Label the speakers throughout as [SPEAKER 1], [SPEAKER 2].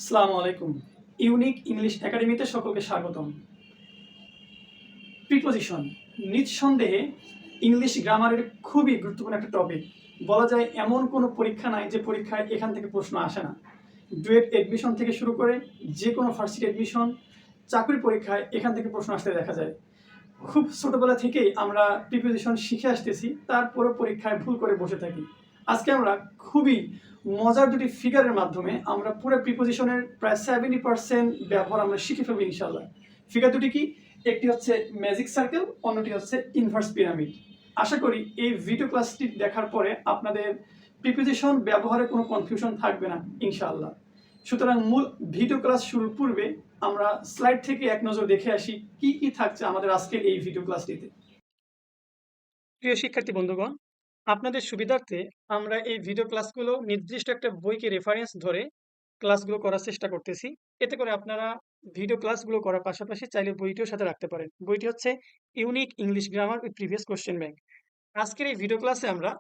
[SPEAKER 1] আসসালামু আলাইকুম। Unique English একাডেমিতে সকলকে স্বাগতম। প্রিপোজিশন নিঃসন্দেহে ইংলিশ গ্রামারের খুবই গুরুত্বপূর্ণ একটা টপিক। বলা যায় এমন কোনো পরীক্ষা নাই যে পরীক্ষায় এখান থেকে প্রশ্ন আসে না। ডুয়েট এডমিশন থেকে শুরু করে যে কোনো ভার্সিটি এডমিশন, চাকরির পরীক্ষায় এখান থেকে প্রশ্ন আসতে দেখা যায়। খুব ছোটবেলা থেকেই আমরা প্রিপোজিশন শিখে আসতেছি, তারপরে পরীক্ষায় ভুল করে বসে থাকি। আজকে আমরা খুবই মজার দুটি ফিগারের মাধ্যমে আমরা পুরো প্রিপোজিশনের প্রায় 70% ব্যবহার আমরা শিখে ফেলবো ইনশাআল্লাহ। ফিগার দুটি কি? একটি হচ্ছে ম্যাজিক সার্কেল, অন্যটি হচ্ছে ইনভার্স পিরামিড। আশা করি এই ভিডিও ক্লাসটি দেখার পরে আপনাদের প্রিপোজিশন ব্যবহারে কোনো কনফিউশন থাকবে না ইনশাআল্লাহ। সুতরাং মূল ভিডিও ক্লাস শুরুর পূর্বে আমরা স্লাইড থেকে এক নজর দেখে আসি কি কি থাকছে আমাদের আজকের এই ভিডিও ক্লাসটিতে। প্রিয় শিক্ষার্থী বন্ধুগণ, আপনাদের সুবিধার্থে আমরা এই ভিডিও ক্লাসগুলো নির্দিষ্ট একটা বইকে রেফারেন্স ধরে ক্লাসগুলো করার চেষ্টা করতেছি। এতে করে আপনারা ভিডিও ক্লাসগুলো করার পাশাপাশি চাইলে বইটিও সাথে রাখতে পারেন। বইটি হচ্ছে unique English grammar with previous question bank. আজকের এই ভিডিও ক্লাসে আমরা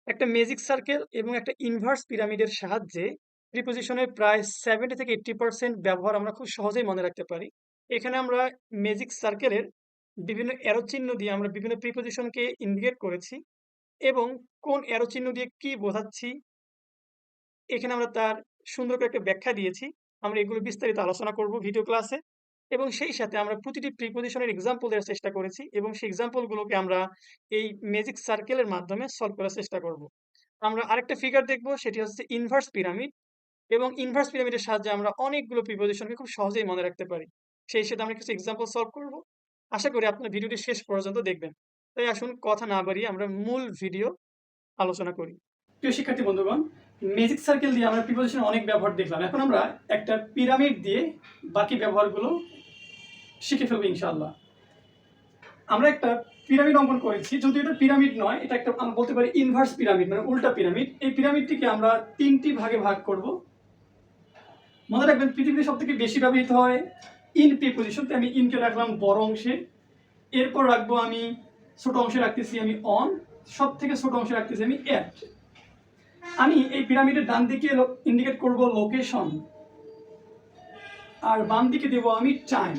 [SPEAKER 1] একটা ম্যাজিক সার্কেল এবং একটা ইনভার্স পিরামিডের সাহায্যে প্রিপোজিশনের প্রায় 70 থেকে 80% ব্যবহার আমরা খুব সহজেই মনে রাখতে পারি। এখানে আমরা ম্যাজিক সার্কেলের বিভিন্ন অ্যারো চিহ্ন দিয়ে আমরা বিভিন্ন প্রিপোজিশনকে ইন্ডিকেট করেছি এবং কোন অ্যারো চিহ্ন দিয়ে কি বোঝাচ্ছি এখানে আমরা তার সুন্দর করে একটা ব্যাখ্যা দিয়েছি। আমরা এগুলো বিস্তারিত আলোচনা করব ভিডিও ক্লাসে এবং সেই সাথে আমরা প্রতিটি প্রিপোজিশনের এক্সাম্পল দেওয়ার চেষ্টা করেছি এবং সেই এক্সাম্পলগুলোকে আমরা এই ম্যাজিক সার্কেলের মাধ্যমে সলভ করার চেষ্টা করব। আমরা আরেকটা ফিগার দেখব, সেটি হচ্ছে ইনভার্স পিরামিড এবং ইনভার্স পিরামিডের সাহায্যে আমরা অনেকগুলো প্রিপোজিশনকে খুব সহজেই মনে রাখতে পারি। সেই সাথে আমরা কিছু এক্সাম্পল সলভ করব। আশা করি আপনারা ভিডিওটি শেষ পর্যন্ত দেখবেন। তাই আসুন কথা না বাড়িয়ে আমরা মূল ভিডিও আলোচনা করি। প্রিয় শিক্ষার্থী বন্ধুগণ, ম্যাজিক সার্কেল দিয়ে আমরা প্রিপোজিশনের অনেক ব্যবহার দেখলাম। এখন আমরা একটা পিরামিড দিয়ে বাকি ব্যবহারগুলো শিখে ফেলবো ইনশাআল্লাহ। আমরা একটা পিরামিড অঙ্কন করেছি, যদি এটা পিরামিড নয়, এটা একটা আমরা বলতে পারি ইনভার্স পিরামিড, মানে উল্টা পিরামিড। এই পিরামিডটিকে আমরা 3টি ভাগে ভাগ করব। মনে রাখবেন পৃথিবীতে সবথেকে বেশি ব্যবহৃত হয় ইন প্রিপোজিশন, তাই আমি ইনকে রাখলাম বড় অংশে। এরপর রাখবো আমি ছোট অংশে রাখতেছি আমি অন, সব থেকে ছোট অংশে রাখতেছি আমি এট। আমি এই পিরামিডের ডান দিকে ইন্ডিকেট করব লোকেশন আর বাম দিকে দেব আমি টাইম।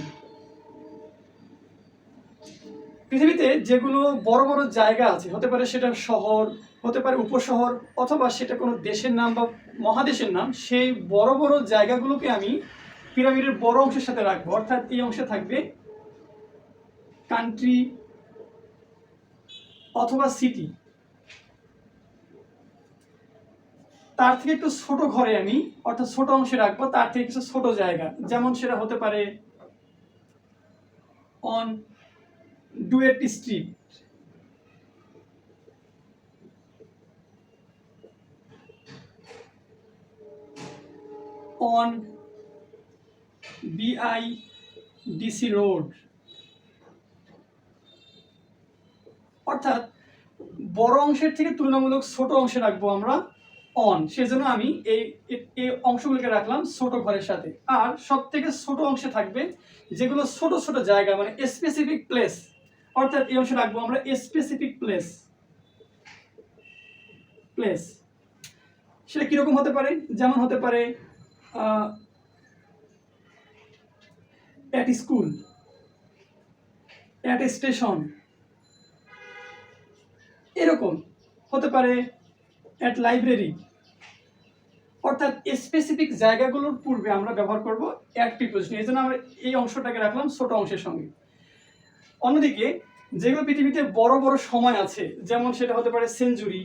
[SPEAKER 1] পৃথিবীতে যেগুলো বড় বড় জায়গা আছে, হতে পারে সেটা শহর, হতে পারে উপশহর, অথবা সেটা কোনো দেশের নাম বা মহাদেশের নাম, সেই বড় বড় জায়গাগুলোকে আমি পিরামিডের বড় অংশের সাথে রাখবো। অর্থাৎ এই অংশে থাকবে কান্ট্রি অথবা সিটি। তার থেকে একটু ছোট ঘরে আমি, অর্থাৎ ছোট অংশে রাখবো, তার থেকে কিছু ছোট জায়গা, যেমন সেটা হতে পারে on duet street, on BIDC road. অর্থাৎ বড় অংশের থেকে তুলনামূলক ছোট অংশে রাখবো আমরা অন, সেজন্য আমি এই অংশগুলোকে রাখলাম ছোট ঘরের সাথে। আর সব থেকে ছোট অংশে থাকবে যেগুলো ছোট ছোট জায়গা, মানে স্পেসিফিক প্লেস, অর্থাৎ এই অংশে রাখবো আমরা স্পেসিফিক প্লেস। প্লেস সেটা কিরকম হতে পারে? যেমন হতে পারে অ্যাট স্কুল, অ্যাট স্টেশন, এরকম হতে পারে অ্যাট লাইব্রেরি। অর্থাৎ স্পেসিফিক জায়গাগুলোর পূর্বে আমরা ব্যবহার করব অ্যাট প্রিপোজিশন। এই জন্য আমরা এই অংশটাকে রাখলাম ছোট অংশের সঙ্গে। অন্যদিকে যেগুলো পৃথিবীতে বড় বড় সময় আছে, যেমন সেটা হতে পারে সেঞ্চুরি,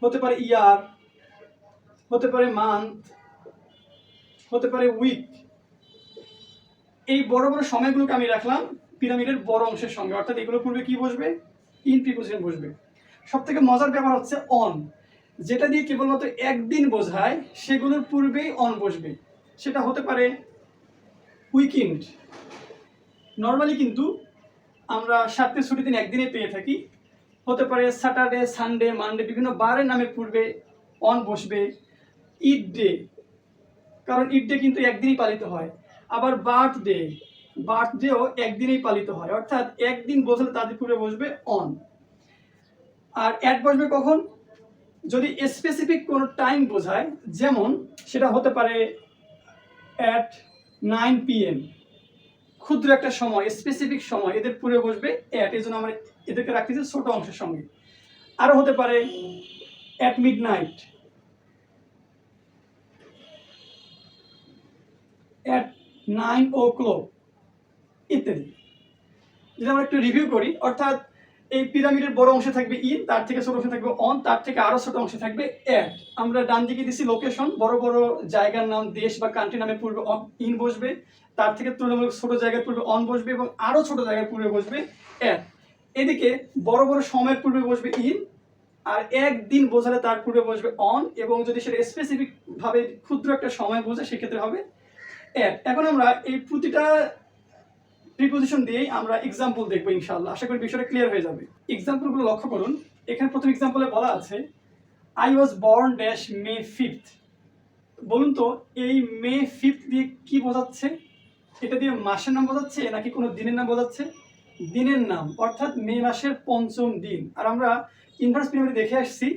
[SPEAKER 1] হতে পারে ইয়ার, হতে পারে মান্থ, হতে পারে উইক, এই বড় বড় সময়গুলোকে আমি রাখলাম পিরামিডের বড় অংশের সঙ্গে। অর্থাৎ এগুলোর পূর্বে কি বসবে? ইন প্রিপোজিশন বসবে। সব থেকে মজার ব্যাপার হচ্ছে অন, যেটা দিয়ে কেবলমাত্র একদিন বোঝায় সেগুলোর পূর্বেই অন বসবে। সেটা হতে পারে উইকেন্ড। নর্মালি কিন্তু আমরা সপ্তাহে ছুটির দিন একদিনে পেয়ে থাকি। হতে পারে স্যাটারডে, সানডে, মানডে, বিভিন্ন বারের নামের পূর্বে অন বসবে। ঈদ ডে, কারণ ঈদ ডে কিন্তু একদিনই পালিত হয়। আবার বার্থডে, বার্থডেও একদিনেই পালিত হয়। অর্থাৎ একদিন বোঝালে তাদের পূর্বে বসবে অন। আর অ্যাট বসবে কখন? যদি স্পেসিফিক কোনো টাইম বোঝায়, যেমন সেটা হতে পারে অ্যাট 9 PM, ক্ষুদ্র একটা সময়, স্পেসিফিক সময়, এদের পূর্বে বসবে অ্যাট, এই জন্য আমরা এদেরকে রাখতেছি ছোট অংশের সঙ্গে। আরও হতে পারে অ্যাট মিডনাইট, অ্যাট 9 o'clock ইত্যাদি। যদি আমরা একটু রিভিউ করি, অর্থাৎ এই পিরামিডের বড় অংশে থাকবে ইন, তার থেকে ছোট অংশে থাকবে অন, তার থেকে আরো ছোট অংশে থাকবে অ্যাট। আমরা ডান দিকে দিছি লোকেশন, বড় বড় জায়গার নাম, দেশ বা কান্ট্রি নামে পূর্বে ইন বসবে, তার থেকে তুলনামূলক ছোট জায়গার পূর্বে অন বসবে এবং আরো ছোট জায়গার পূর্বে বসবে অ্যাট। এদিকে বড় বড় সময়ের পূর্বে বসবে ইন, আর একদিন বোঝালে তার পূর্বে বসবে অন, এবং যদি সেটা স্পেসিফিক ভাবে ক্ষুদ্র একটা সময় বোঝে সেক্ষেত্রে হবে অ্যাট। এখন আমরা এই প্রতিটা প্রিপোজিশন দিয়েই আমরা এক্সাম্পল দেখবো ইনশাআল্লাহ। আশা করি বিষয়টা ক্লিয়ার হয়ে যাবে। এক্সাম্পলগুলো লক্ষ্য করুন। এখানে প্রথম এক্সাম্পলে বলা আছে I was born dash May 5th। বলুন তো এই মে 5th দিয়ে কি বোঝাচ্ছে? এটা দিয়ে মাসের নাম বোঝাচ্ছে নাকি কোনো দিনের নাম বোঝাচ্ছে? দিনের নাম, অর্থাৎ মে মাসের 5ম দিন। আর আমরা ইনভার্স পিরামিডে দেখে আসছি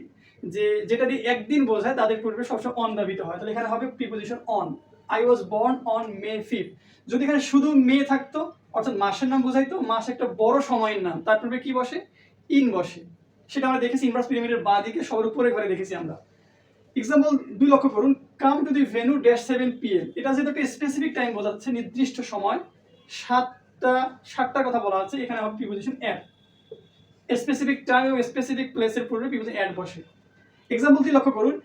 [SPEAKER 1] যে যেটা দিয়ে একদিন বোঝায় তাদের পূর্বে সবসময় অন ব্যবহৃত হয়। তাহলে এখানে হবে preposition on. I was born on May 5th। যদি এখানে শুধু মে থাকতো, অর্থাৎ মাসের নাম বোঝাইতো, মাস একটা বড় সময়ের নাম, তার পূর্বে কি বসে? ইন বসে। সেটা আমরা দেখেছি ইনভার্স পিরামিডের বাঁ দিকে সবার উপরে ঘরে দেখেছি আমরা। এক্সাম্পল 2 লক্ষ্য করুন। Come to the venue dash 7 PM। এটা যেহেতু একটা স্পেসিফিক টাইম বোঝাচ্ছে, নির্দিষ্ট সময়, 7টার কথা বলা আছে, এখানে হবে প্রিপোজিশন অ্যাট। স্পেসিফিক টাইম এবং স্পেসিফিক প্লেসের পূর্বে প্রিপোজিশন অ্যাট বসে। এক্সাম্পল 3 লক্ষ্য করুন।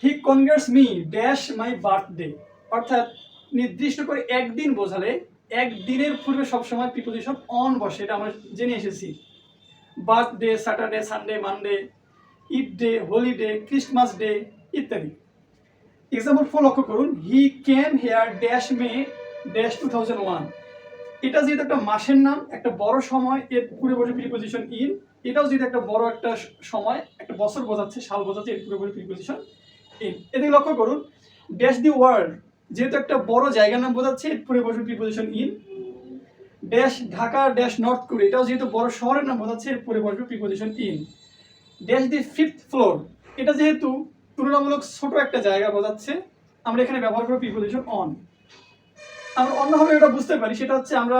[SPEAKER 1] He congrats me dash my birthday. অর্থাৎ নির্দিষ্ট করে একদিন বোঝালে একদিনের পূর্বে সবসময় প্রিপোজিশন অন বসে, এটা আমরা জেনে এসেছি। Birthday, Saturday, Sunday, Monday, Eid day, holiday, Christmas day ইত্যাদি। এক্সাম্পল 4 লক্ষ্য করুন। He came here dash May dash 2001। এটা যেহেতু একটা মাসের নাম, একটা বড় সময়, এর পূর্বে বসে প্রিপোজিশন ইন। এটাও যেহেতু একটা বড় একটা সময়, একটা বছর বোঝাচ্ছে, সাল বোঝাচ্ছে, এর পূর্বে বসে প্রিপোজিশন ইন। এদিকে লক্ষ্য করুন। ড্যাশ দি ওয়ার্ল্ড, যেহেতু একটা বড় জায়গার নাম বোঝাচ্ছে, এর পূর্বে বসে preposition in. Dash Dhaka dash north Korea, এটাও যেহেতু বড় শহরের নাম বোঝাচ্ছে, এর পূর্বে বসবে preposition in. Dash the 5th floor, এটা যেহেতু তুলনামূলক ছোট একটা জায়গা বোঝাচ্ছে, আমরা এখানে ব্যবহার করব প্রিপোজিশন অন। আমরা অন্যভাবে এটা বুঝতে পারি, সেটা হচ্ছে আমরা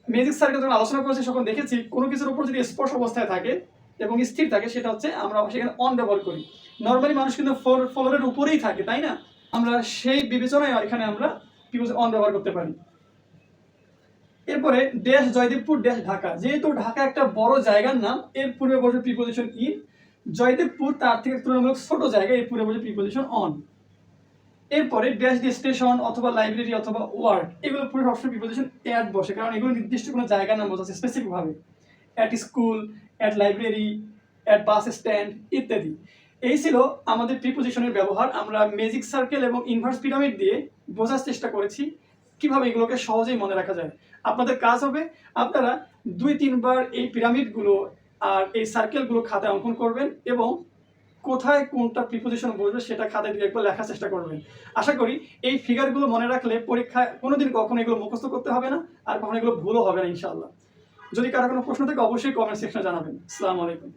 [SPEAKER 1] ম্যাজিক সার্কেল যখন আলোচনা করেছি তখন দেখেছি কোনো কিছুর উপর যদি স্পর্শ অবস্থায় থাকে এবং স্থির থাকে, সেটা হচ্ছে আমরা সেখানে অন ব্যবহার করি। নর্মালি মানুষ কিন্তু ফ্লোরের উপরেই থাকে, তাই না? আমরা সেই বিবেচনায় এখানে আমরা প্রিপোজিশন অন ব্যবহার করতে পারি। এরপরে ড্যাশ জয়দেবপুর ড্যাশ ঢাকা, যেহেতু ঢাকা একটা বড় জায়গার নাম, এর পূর্বে বসে প্রিপোজিশন ইন। জয়দেবপুর তার থেকে তুলনামূলক ছোট জায়গা, এর পূর্বে বসে প্রিপোজিশন অন। এরপরে ড্যাশ দি স্টেশন অথবা লাইব্রেরি অথবা ওয়ার্ড, এগুলো পুরো সবসময় প্রিপোজিশন অ্যাট বসে, কারণ এগুলো নির্দিষ্ট কোনো জায়গার নাম বোঝাচ্ছে স্পেসিফিক ভাবে। At school, at library, at bus stand ইত্যাদি। এই ছিল আমাদের প্রিপোজিশনের ব্যবহার। আমরা ম্যাজিক সার্কেল এবং ইনভার্স পিরামিড দিয়ে বোঝার চেষ্টা করেছি কিভাবে এগুলোকে সহজেই মনে রাখা যায়। আপনাদের কাজ হবে আপনারা 2-3 বার এই পিরামিডগুলো আর এই সার্কেলগুলো খাতায় অঙ্কন করবেন এবং কোথায় কোনটা প্রিপোজিশন বসবে সেটা খাতায় দিয়ে একবার লেখার চেষ্টা করবেন। আশা করি এই ফিগারগুলো মনে রাখলে পরীক্ষায় কোনোদিন কখনো এগুলো মুখস্থ করতে হবে না, আর কখনো এগুলো ভুলও হবে না ইনশাআল্লাহ। যদি কারো কোনো প্রশ্ন থাকে অবশ্যই কমেন্ট সেকশনে জানাবেন। আসসালামু আলাইকুম।